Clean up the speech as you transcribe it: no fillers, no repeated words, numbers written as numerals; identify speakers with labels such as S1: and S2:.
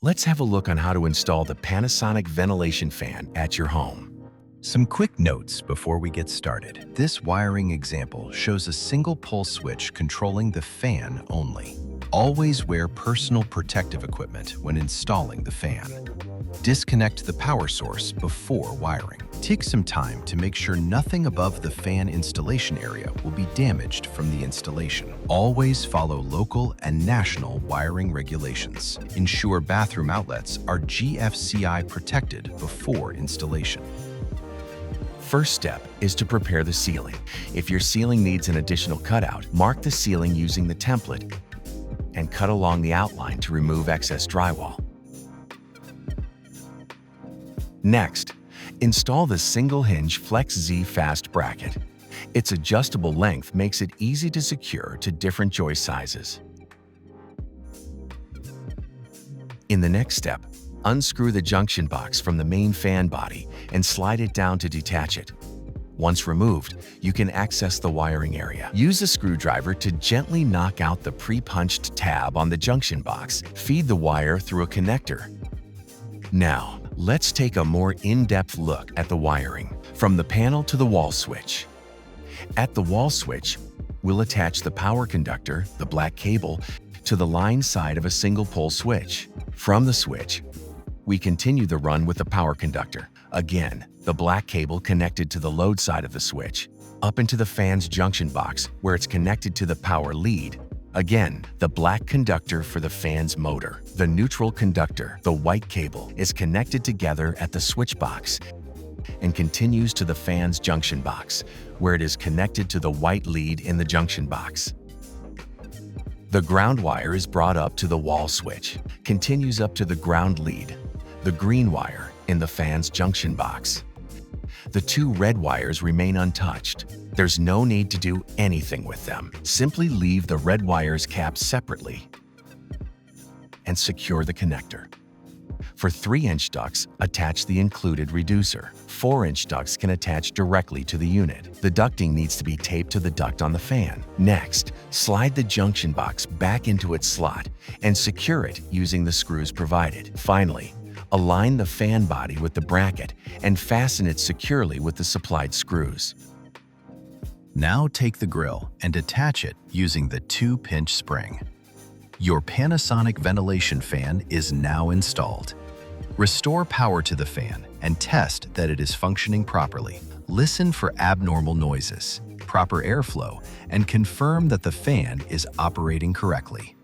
S1: Let's have a look on how to install the Panasonic ventilation fan at your home.
S2: Some quick notes before we get started. This wiring example shows a single pull switch controlling the fan only. Always wear personal protective equipment when installing the fan. Disconnect the power source before wiring. Take some time to make sure nothing above the fan installation area will be damaged from the installation. Always follow local and national wiring regulations. Ensure bathroom outlets are GFCI protected before installation.
S1: First step is to prepare the ceiling. If your ceiling needs an additional cutout, mark the ceiling using the template and cut along the outline to remove excess drywall. Next, install the single hinge Flex Z Fast bracket. Its adjustable length makes it easy to secure to different joist sizes. In the next step, unscrew the junction box from the main fan body and slide it down to detach it. Once removed, you can access the wiring area. Use a screwdriver to gently knock out the pre-punched tab on the junction box. Feed the wire through a connector. Now, let's take a more in-depth look at the wiring, from the panel to the wall switch. At the wall switch, we'll attach the power conductor, the black cable, to the line side of a single pole switch. From the switch, we continue the run with the power conductor. Again, the black cable connected to the load side of the switch, up into the fan's junction box where it's connected to the power lead. Again, the black conductor for the fan's motor. The neutral conductor, the white cable, is connected together at the switch box and continues to the fan's junction box, where it is connected to the white lead in the junction box. The ground wire is brought up to the wall switch, continues up to the ground lead, the green wire in the fan's junction box. The two red wires remain untouched. There's no need to do anything with them. Simply leave the red wires capped separately and secure the connector. For 3-inch ducts, attach the included reducer. 4-inch ducts can attach directly to the unit. The ducting needs to be taped to the duct on the fan. Next, slide the junction box back into its slot and secure it using the screws provided. Finally, align the fan body with the bracket and fasten it securely with the supplied screws.
S2: Now take the grill and attach it using the 2-pinch spring. Your Panasonic ventilation fan is now installed. Restore power to the fan and test that it is functioning properly. Listen for abnormal noises, proper airflow, and confirm that the fan is operating correctly.